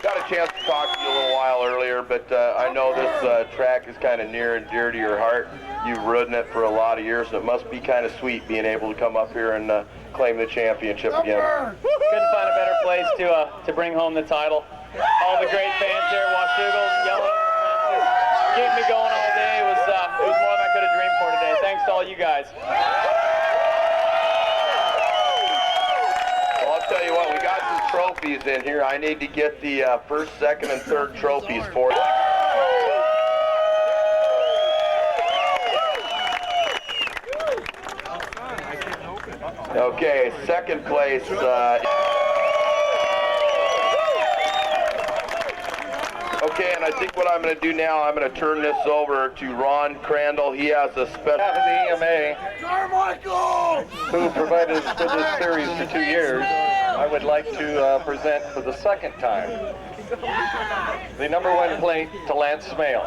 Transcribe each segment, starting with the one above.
Got a chance to talk to you a little while earlier, but I know this track is kind of near and dear to your heart. You've ridden it for a lot of years, and it must be kind of sweet being able to come up here and claim the championship again. Couldn't find a better place to bring home the title. All the great fans here at Washougal yelling, keep me going all day. It was more than I could have dreamed for today. Thanks to all you guys. Tell you what, we got some trophies in here. I need to get the first, second, and third trophies for you. Okay, second place. Okay, and I think what I'm going to do now, I'm going to turn this over to Ron Crandall. He has a special... Half of the EMA, Carmichael, who provided us for this series for 2 years, I would like to present for the second time the #1 plate to Lance Smail.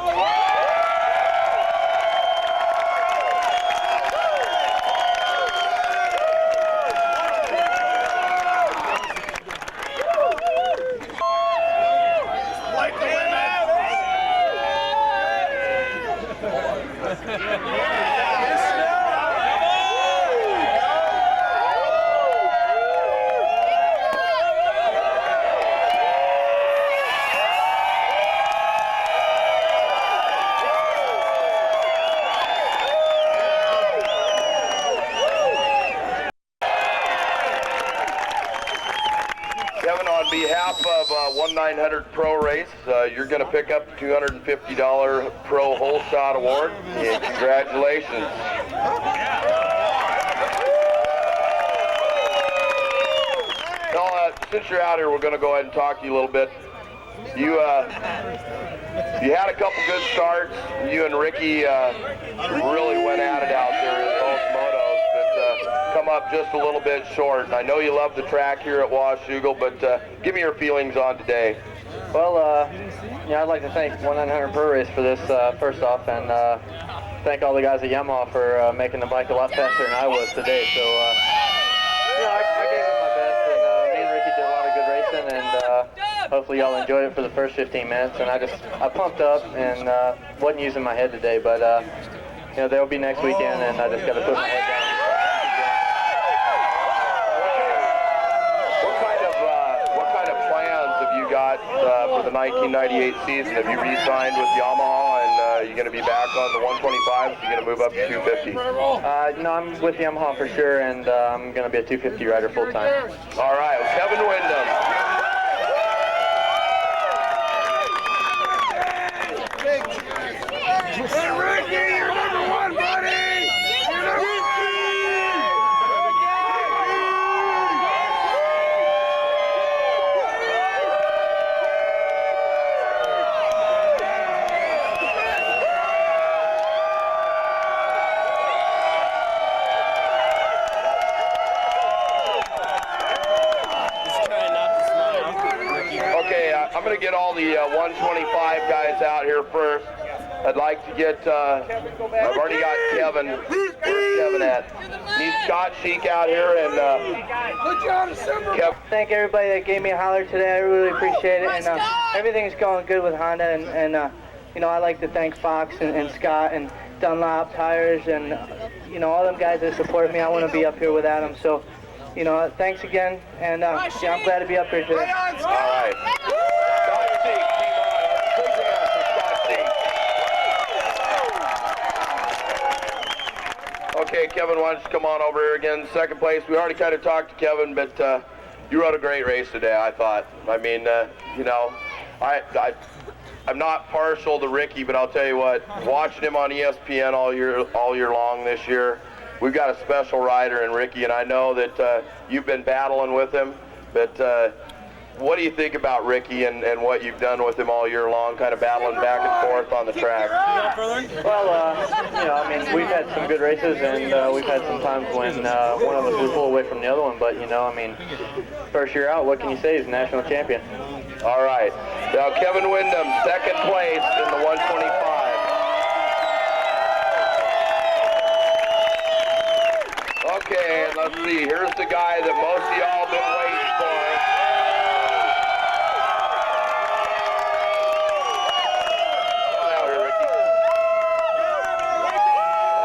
Kevin, on behalf of 1900 Pro Race, you're going to pick up the $250 Pro Holeshot Award. And congratulations. Now, since you're out here, we're going to go ahead and talk to you a little bit. You had a couple good starts. You and Ricky really went at it out there in both motos, but come up just a little bit short. I know you love the track here at Washougal, but give me your feelings on today. Well, I'd like to thank 1900 Pro Race for this first off, and thank all the guys at Yamaha for making the bike a lot faster than I was today. So, I gave it my best, and me and Ricky did a lot of good racing, and hopefully y'all enjoyed it for the first 15 minutes. And I pumped up and wasn't using my head today, but they'll be next weekend, and I just got to put my head down. For the 1998 season, have you re-signed with Yamaha, and you're going to be back on the 125s? You're going to move up to 250? No, I'm with Yamaha for sure, and I'm going to be a 250 rider full time. All right, well, Kevin Windham. Hey, Ricky, you're #1, buddy! You're #1! I'm going to get all the 125 guys out here first. I'd like to get, I've already got Kevin. Where's Kevin at? Need Scott Sheak out here, and Kevin. Thank everybody that gave me a holler today. I really appreciate it, and everything's going good with Honda, and I'd like to thank Fox and Scott and Dunlop Tires, and all them guys that support me. I want to be up here without them, so thanks again, and I'm glad to be up here today. All right. Scott Sheak, team on. Big hands for Scott Sheak. Okay, Kevin, why don't you come on over here again? Second place. We already kind of talked to Kevin, but you rode a great race today, I thought. I mean, I'm not partial to Ricky, but I'll tell you what, watching him on ESPN all year long this year, we've got a special rider in Ricky, and I know that you've been battling with him, but what do you think about Ricky and what you've done with him all year long, kind of battling back and forth on the track? Well, we've had some good races, and we've had some times when one of us would pull away from the other one, but, first year out, what can you say? He's a national champion. All right. Now, Kevin Windham, second place in the 125. Okay, and let's see. Here's the guy that most of y'all been waiting for. Come on out here, Ricky.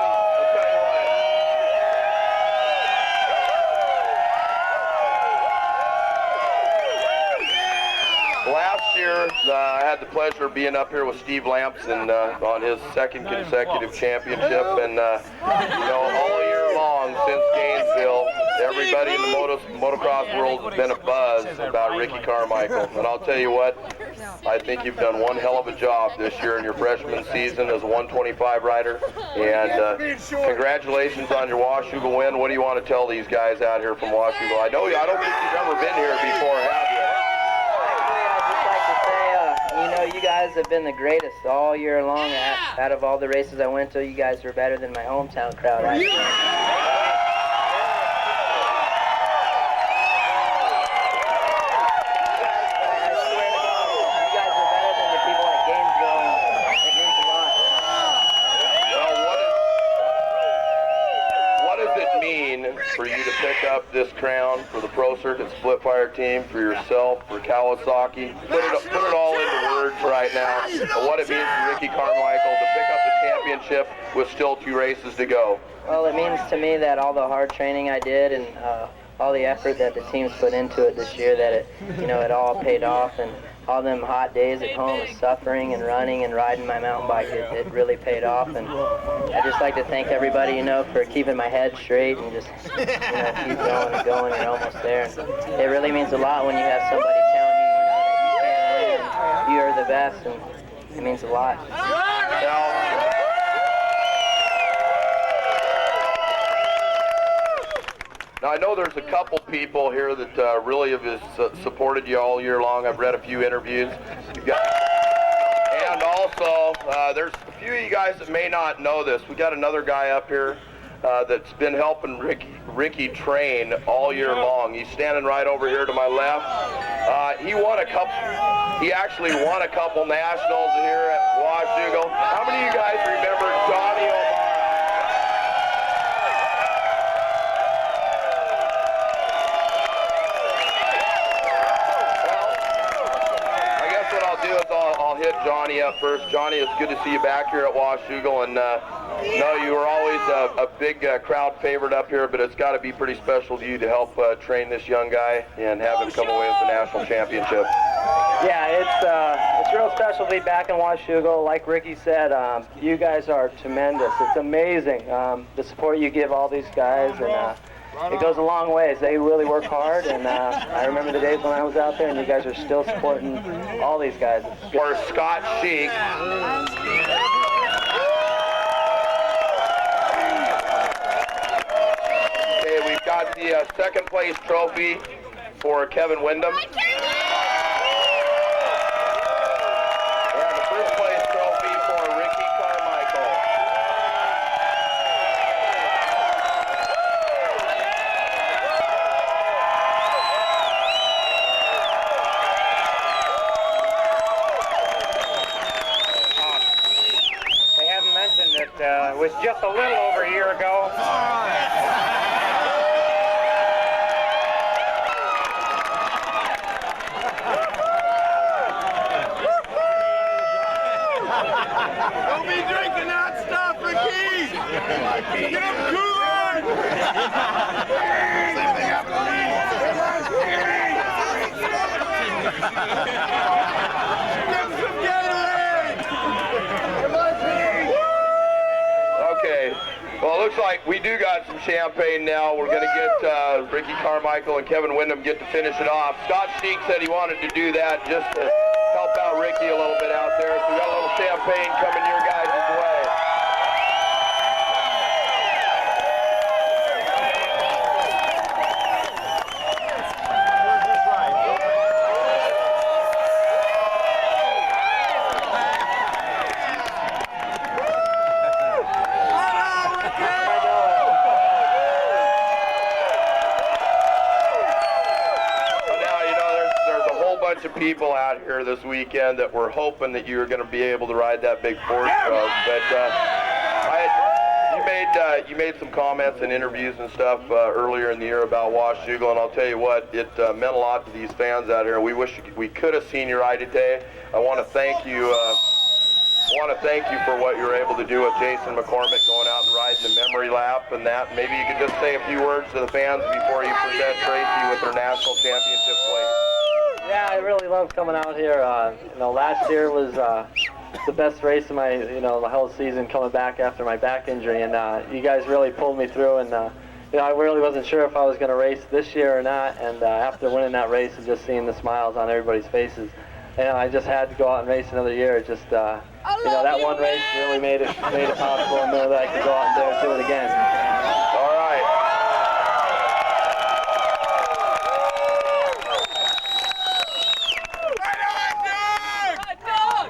I'll tell you what. Last year, I had the pleasure of being up here with Steve Lampson on his second consecutive championship, and you know, all year long since Gainesville, everybody in the motocross world has been a buzz about Ricky Carmichael. And I'll tell you what, I think you've done one hell of a job this year in your freshman season as a 125 rider. And congratulations on your Washougal win. What do you want to tell these guys out here from Washougal? I don't think you've ever been here before, have you? You know, you guys have been the greatest all year long. Out of all the races I went to, you guys were better than my hometown crowd, actually. You guys are better than the people at Gainesville, and it means a lot. Well, what does it mean for you to pick up this crown for the Pro Circuit Split Fire team, for yourself, for Kawasaki? Put it all into words right now, and what it means for Ricky Carmichael to pick up the championship with still 2 races to go. Well, it means to me that all the hard training I did and all the effort that the team's put into it this year, that it all paid off, and all them hot days at home of suffering and running and riding my mountain bike, it really paid off. And I'd just like to thank everybody, for keeping my head straight and just, keep going and going. You're almost there. And it really means a lot when you have somebody telling you, that you can't win and you're the best, and it means a lot. Now, I know there's a couple people here that really have supported you all year long. I've read a few interviews. And also, there's a few of you guys that may not know this. We got another guy up here that's been helping Ricky train all year long. He's standing right over here to my left. He actually won a couple nationals here at Washougal. How many of you guys remember Johnny O'Mara? I'll hit Johnny up first. Johnny, it's good to see you back here at Washougal, and you were always a big crowd favorite up here, but it's got to be pretty special to you to help train this young guy and have him come away with the national championship. Yeah, it's real special to be back in Washougal. Like Ricky said, you guys are tremendous. It's amazing the support you give all these guys, and it goes a long ways. They really work hard, and I remember the days when I was out there, and you guys are still supporting all these guys. For Scott Sheak. Okay, we've got the second place trophy for Kevin Windham. And the first place trophy for Ricky Carmichael. It was just a little over a year ago. Don't be drinking that stuff, Ricky! Get him cooler! Same thing happened to me! Get some Gatorade! Come on, Pete! Okay, well, it looks like we do got some champagne now. We're going to get Ricky Carmichael and Kevin Windham get to finish it off. Scott Sheak said he wanted to do that just to help out Ricky a little bit out there. So we got a little champagne coming your guys' way. Of people out here this weekend that were hoping that you were going to be able to ride that big Ford truck, but you made some comments and interviews and stuff earlier in the year about Washougal, and I'll tell you what, it meant a lot to these fans out here. We wish we could have seen you ride today. I want to thank you. For what you were able to do with Jason McCormick going out and riding the memory lap and that. Maybe you could just say a few words to the fans before you present Tracy with her national championship place. Yeah, I really love coming out here. Last year was the best race of my, the whole season, coming back after my back injury, and you guys really pulled me through. And I really wasn't sure if I was going to race this year or not. And after winning that race and just seeing the smiles on everybody's faces, I just had to go out and race another year. It just, that one race really made it possible, and know that I could go out there and do it again. All right.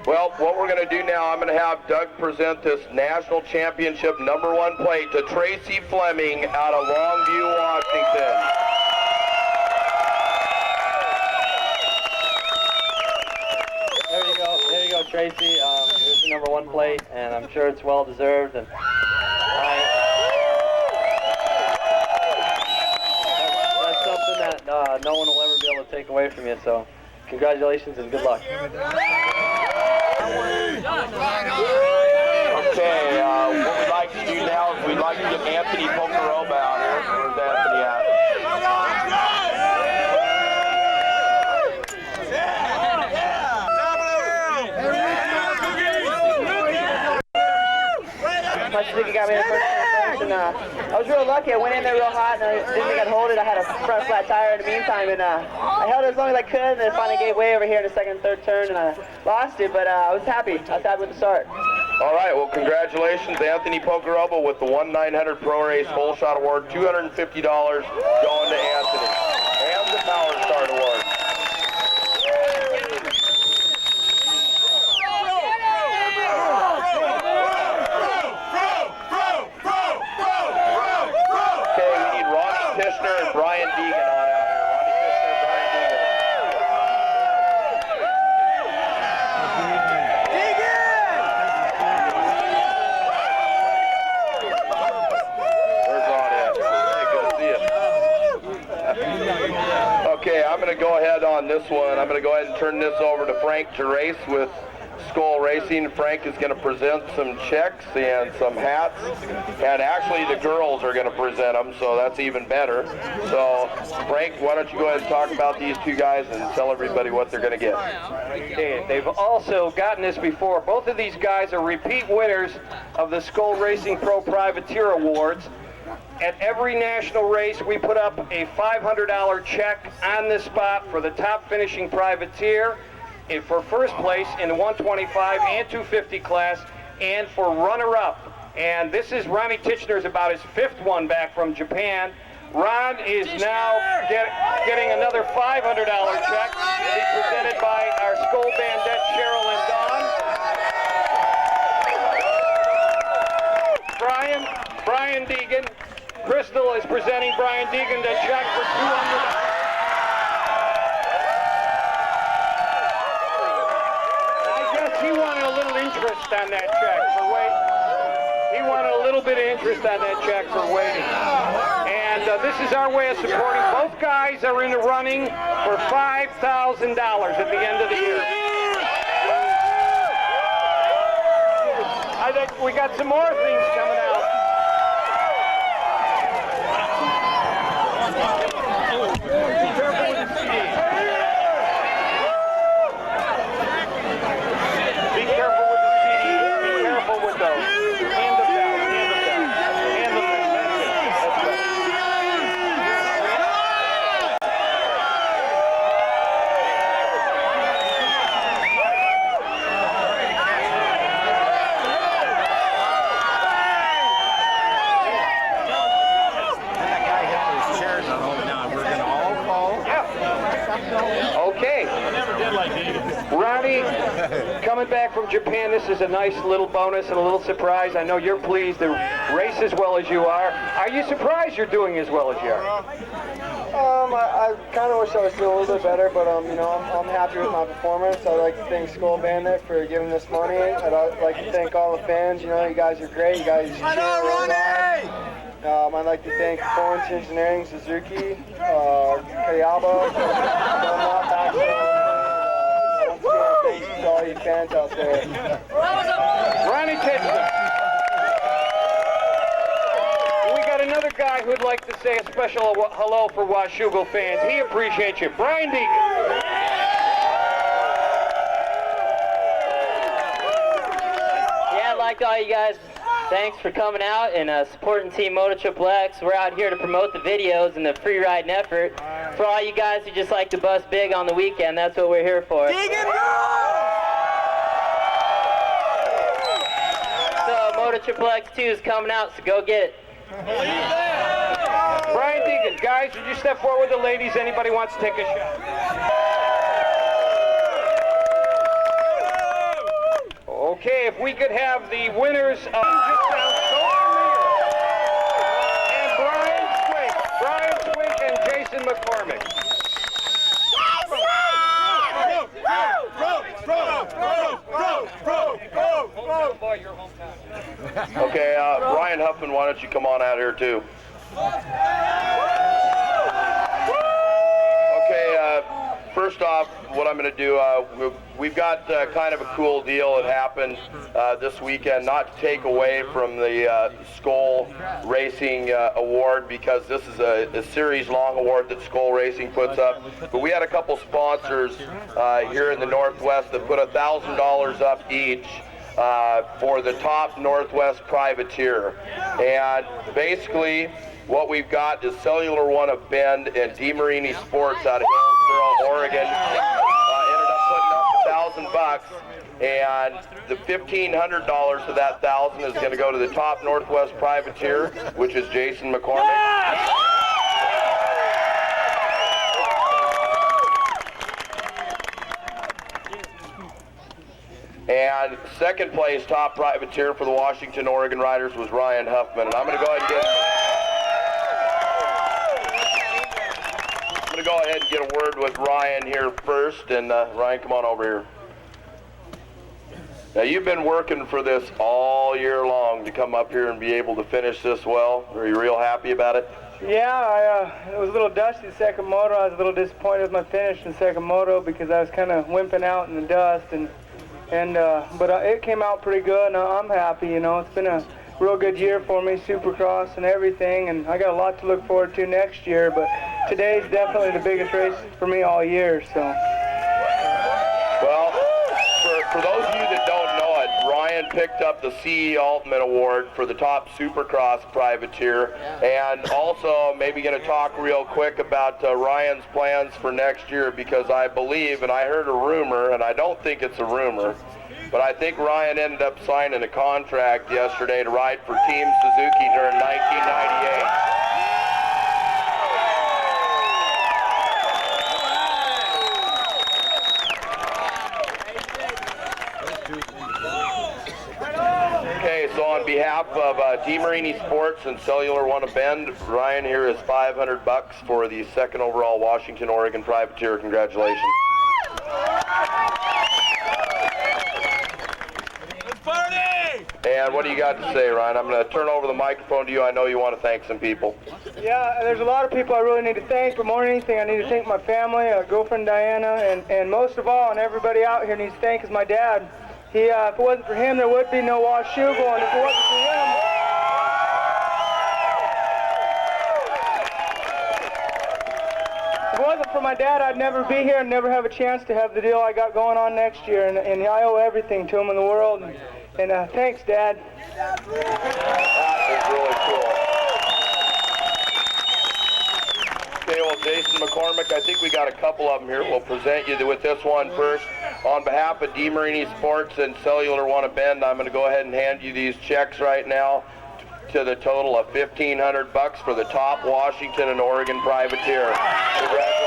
Well, what we're going to do now, I'm going to have Doug present this national championship #1 plate to Tracy Fleming out of Longview, Washington. There you go, Tracy. Here's the #1 plate, and I'm sure it's well deserved. And that's something that no one will ever be able to take away from you. So, congratulations and good luck. Okay, what we'd like to do now is we'd like to get Anthony Pocorobba out here. Where's Anthony at? He got me in the first, and I was real lucky. I went in there real hot, and I didn't think I'd hold it. I had a front flat tire in the meantime, and I held it as long as I could, and then it finally gave way over here in the second and third turn, and I lost it, but I was happy. I was happy with the start. All right, well, congratulations, Anthony Pocorobba, with the 1/900 Pro Race Holeshot Award, $250 going to Anthony, and the Power Start Award. Tichenor and Brian Deegan on out here. Ronnie Tichenor and Brian Deegan. Where's Ronnie at? Hey, good to see you. Okay, I'm going to go ahead on this one. I'm going to go ahead and turn this over to Frank to race with Skull Racing. Frank is going to present some checks and some hats, and actually the girls are going to present them, so that's even better. So Frank, why don't you go ahead and talk about these two guys and tell everybody what they're going to get. Okay, they've also gotten this before. Both of these guys are repeat winners of the Skull Racing Pro Privateer Awards. At every national race, we put up a $500 check on the spot for the top finishing privateer, and for first place in the 125 and 250 class, and for runner-up. And this is Ronnie Tichenor's about his 5th one back from Japan. Ron is now getting another $500 check, presented by our Skull Bandette, Cheryl and Dawn. Brian Deegan. Crystal is presenting Brian Deegan the check for $200. He wanted a little interest on that check for waiting. He wanted a little bit of interest on that check for waiting. And this is our way of supporting. Both guys are in the running for $5,000 at the end of the year. I think we got some more things coming out. Be careful with the CD. Be careful with the CD. Be careful with those. Hand them down. Hand them down. Hand them down. That's it. Okay. Ronnie, coming back from Japan, this is a nice little bonus and a little surprise. I know you're pleased to race as well as you are. Are you surprised you're doing as well as you are? I kind of wish I was doing a little bit better, but you know, I'm happy with my performance. I'd like to thank Skull Bandit for giving this money. I'd like to thank all the fans. You know, you guys are great. You guys cheer really hard. I'd like to thank Florence Engineering, Suzuki, Pocorobba, thanks to all you fans out there. Ronnie Tichenor. We got another guy who'd like to say a special hello for Washougal fans. He appreciates you. Brian Deegan. Yeah, I'd like all you guys, thanks for coming out and supporting Team Moto XXX. We're out here to promote the videos and the free riding effort. For all you guys who just like to bust big on the weekend, that's what we're here for. Deegan, So Moto XXX 2 is coming out, so go get it. Brian Deegan, guys, would you step forward with the ladies? Anybody wants to take a shot? Okay, if we could have the winners of and Brian Swink and Jason McCormick. Okay, Ryan Huffman, why don't you come on out here too? Okay, first off, what I'm going to do, we've got kind of a cool deal that happened this weekend, not to take away from the Skull Racing Award, because this is a series-long award that Skull Racing puts up. But we had a couple sponsors here in the Northwest that put $1,000 up each for the top Northwest privateer. And basically, what we've got is Cellular One of Bend and DeMarini Sports out of Hillsboro, Oregon. Ended up putting up $1,000, and the $1,500 of that $1,000 is going to go to the top Northwest privateer, which is Jason McCormick. And second place top privateer for the Washington, Oregon Riders was Ryan Huffman. And I'm going to go ahead and get a word with Ryan here first. And Ryan, come on over here. Now, you've been working for this all year long to come up here and be able to finish this well. Are you real happy about it? Yeah, it was a little dusty the second moto. I was a little disappointed with my finish in the second moto because I was kind of wimping out in the dust, but it came out pretty good, and I'm happy. You know, it's been a real good year for me, Supercross and everything, and I got a lot to look forward to next year. But today's definitely the biggest race for me all year. So. Well, for those of you that don't know it, Ryan picked up the C.E. Altman Award for the top Supercross privateer, and also maybe going to talk real quick about Ryan's plans for next year, because I believe, and I heard a rumor, and I don't think it's a rumor, but I think Ryan ended up signing a contract yesterday to ride for Team Suzuki during 1998. Okay, so on behalf of DeMarini Sports and Cellular One of Bend, Ryan here is $500 for the second overall Washington, Oregon privateer. Congratulations. And what do you got to say, Ryan? I'm going to turn over the microphone to you. I know you want to thank some people. Yeah, there's a lot of people I really need to thank, but more than anything, I need to thank my family, girlfriend Diana, and most of all, and everybody out here needs to thank, is my dad. If it wasn't for him, there would be no Washougal, and if it wasn't for him, if it wasn't for my dad, I'd never be here and never have a chance to have the deal I got going on next year, and I owe everything to him in the world. And thanks, Dad. That is really cool. Okay, well, Jason McCormick, I think we got a couple of them here. We'll present you with this one first. On behalf of DeMarini Sports and Cellular One of Bend, I'm going to go ahead and hand you these checks right now to the total of $1,500 for the top Washington and Oregon privateer. Congratulations.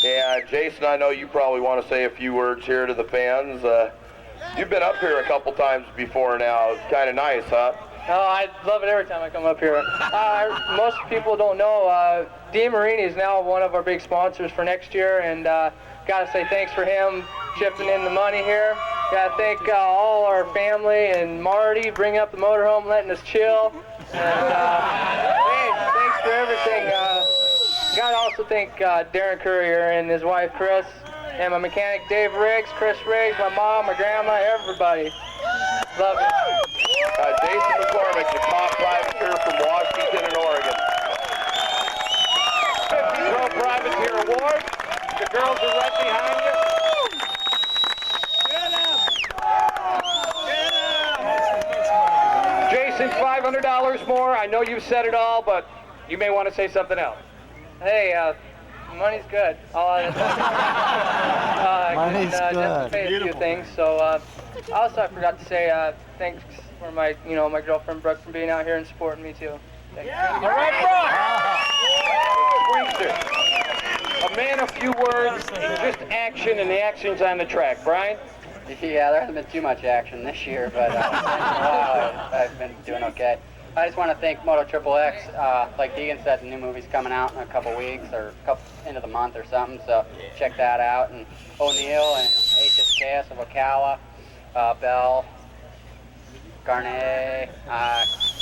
Yeah, Jason, I know you probably want to say a few words here to the fans. You've been up here a couple times before now. It's kind of nice, huh? Oh, I love it every time I come up here. Most people don't know, Marini is now one of our big sponsors for next year, and gotta say thanks for him chipping in the money here. Gotta thank all our family and Marty bringing up the motorhome, letting us chill. And hey, thanks for everything. Gotta also thank Darren Courier and his wife Chris, and my mechanic Dave Riggs, Chris Riggs, my mom, my grandma, everybody. Love it. Jason McCormick, the top privateer from Washington and Oregon. 50 Pro Privateer Award. The girls are right behind you. Jason, $500 more. I know you've said it all, but you may want to say something else. Hey, money's good. Money's just good. pay a few things. So also I forgot to say thanks for my my girlfriend Brooke for being out here and supporting me too. Thanks. All right, Brooke. A man of few words, just action, and the action's on the track. Brian? Yeah, there hasn't been too much action this year, but I've been doing okay. I just want to thank Moto XXX. Like Deegan said, the new movie's coming out in a couple weeks or end of the month or something, so check that out. And O'Neill and HSKS of Ocala, Bell, Garnet,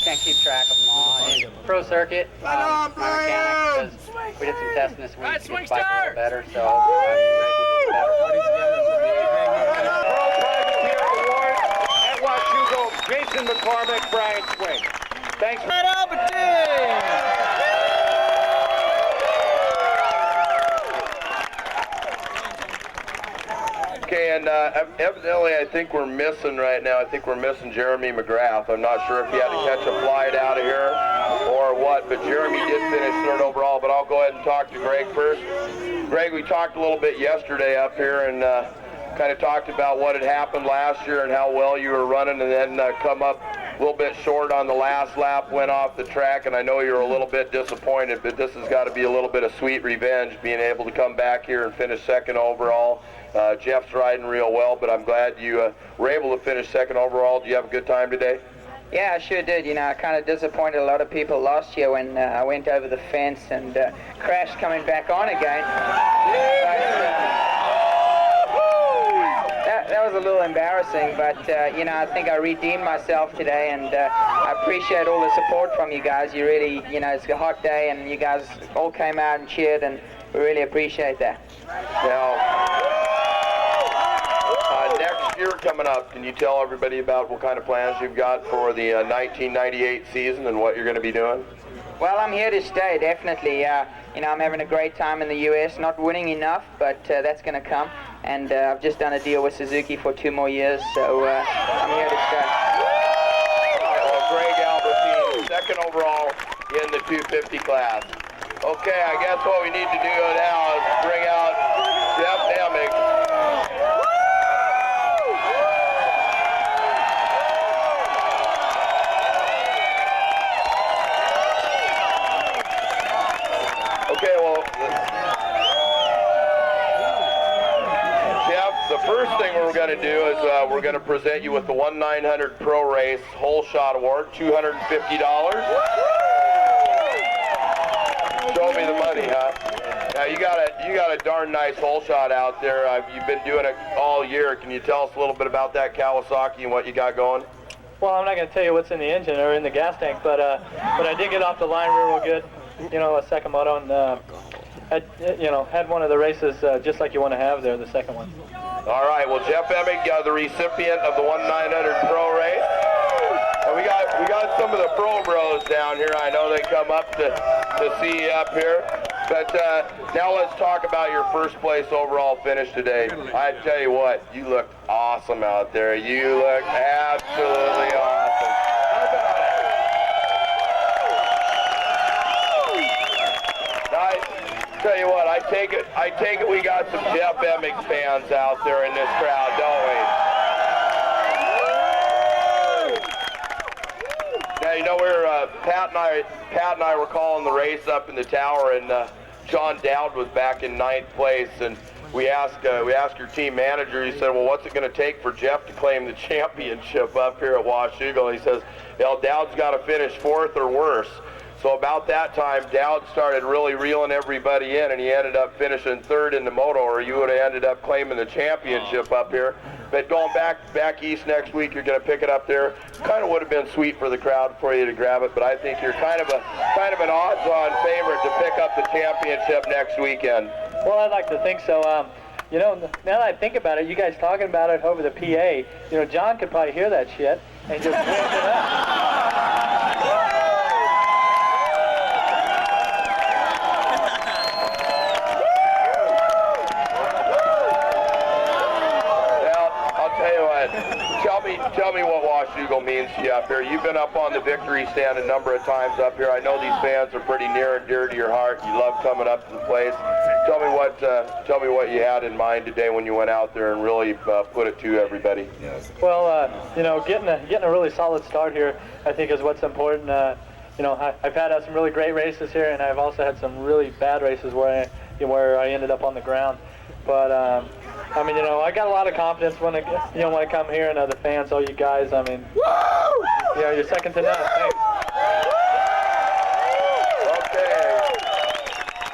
can't keep track of them all. And Pro Circuit, my mechanic, because we did some testing this week to get the bike a little better, so Pro Privateer Award at Washougal, Jason McCormick, Brian Swink. Thanks for Albertyn. Okay, and evidently I think we're missing right now. I think we're missing Jeremy McGrath. I'm not sure if he had to catch a flight out of here or what, but Jeremy did finish third overall. But I'll go ahead and talk to Greg first. Greg, we talked a little bit yesterday up here and kind of talked about what had happened last year and how well you were running, and then come up a little bit short on the last lap, went off the track, and I know you're a little bit disappointed, but this has got to be a little bit of sweet revenge, being able to come back here and finish second overall. Jeff's riding real well, but I'm glad you were able to finish second overall. Do you have a good time today? Yeah, I sure did. I kind of disappointed a lot of people last year when I went over the fence and crashed coming back on again. That was a little embarrassing, but I think I redeemed myself today, and I appreciate all the support from you guys. You really, it's a hot day, and you guys all came out and cheered, and we really appreciate that. Now, next year coming up, can you tell everybody about what kind of plans you've got for the 1998 season and what you're going to be doing? Well, I'm here to stay, definitely. I'm having a great time in the U.S., not winning enough, but that's going to come. And I've just done a deal with Suzuki for 2 more years, so I'm here to stay. Well, Greg Albertyn, second overall in the 250 class. Okay, I guess what we need to do now is bring out Jeff Emig. Okay, well, Jeff, the first thing we're going to do is we're going to present you with the 1/900 Pro Race Holeshot Award, $250. Show me the money, huh? Now you got a darn nice hole shot out there. You've been doing it all year. Can you tell us a little bit about that Kawasaki and what you got going? Well, I'm not going to tell you what's in the engine or in the gas tank, but I did get off the line real good. A second moto, and had one of the races just like you want to have there, the second one. All right. Well, Jeff Emig, the recipient of the 1/900 Pro Race. And we got some of the Pro Bros down here. I know they come up to see you up here. But now let's talk about your first place overall finish today. I tell you what, you look awesome out there. You look absolutely awesome. I tell you what, I take it we got some Jeff Emig fans out there in this crowd, don't we? Now, Pat and I were calling the race up in the tower, and John Dowd was back in 9th place, and we asked your team manager, he said, well, what's it going to take for Jeff to claim the championship up here at Washougal? And he says, well, Dowd's got to finish 4th or worse. So about that time, Dowd started really reeling everybody in, and he ended up finishing 3rd in the Moto, or you would have ended up claiming the championship up here. But going back east next week, you're going to pick it up there. Kind of would have been sweet for the crowd for you to grab it, but I think you're kind of an odds-on favorite to pick up the championship next weekend. Well, I'd like to think so. You know, now that I think about it, you guys talking about it over the PA, you know, John could probably hear that shit and just whip it up. Tell me what Washougal means to you up here. You've been up on the victory stand a number of times up here. I know these fans are pretty near and dear to your heart. You love coming up to the place. Tell me what you had in mind today when you went out there and really put it to everybody. Well, you know, getting a really solid start here, I think, is what's important. You know, I've had some really great races here, and I've also had some really bad races where I ended up on the ground. But I mean, you know, I got a lot of confidence when I come here, and the fans, all you guys. I mean, you know, you're second to none. Thanks.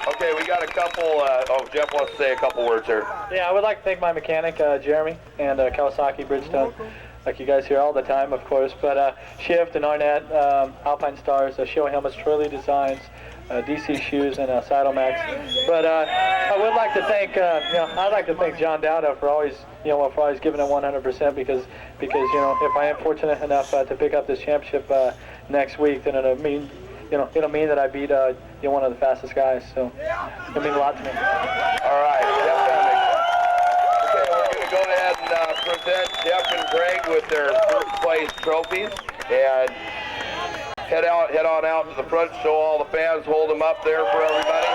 Okay, we got a couple. Jeff wants to say a couple words here. Yeah, I would like to thank my mechanic, Jeremy, and Kawasaki Bridgestone. Like you guys hear all the time, of course. But Shift and Arnett, Alpine Stars, Shoei Helmets, Trolley Designs, DC Shoes, and Saddle Max. But I would like to thank, I'd like to thank John Dowda for always, giving it 100%, because you know, if I am fortunate enough to pick up this championship next week, then it'll mean that I beat one of the fastest guys. So it'll mean a lot to me. All right, definitely. Okay, we're going to go ahead and present Jeff and Greg with their first place trophies, and head on out to the front, show all the fans, hold them up there for everybody.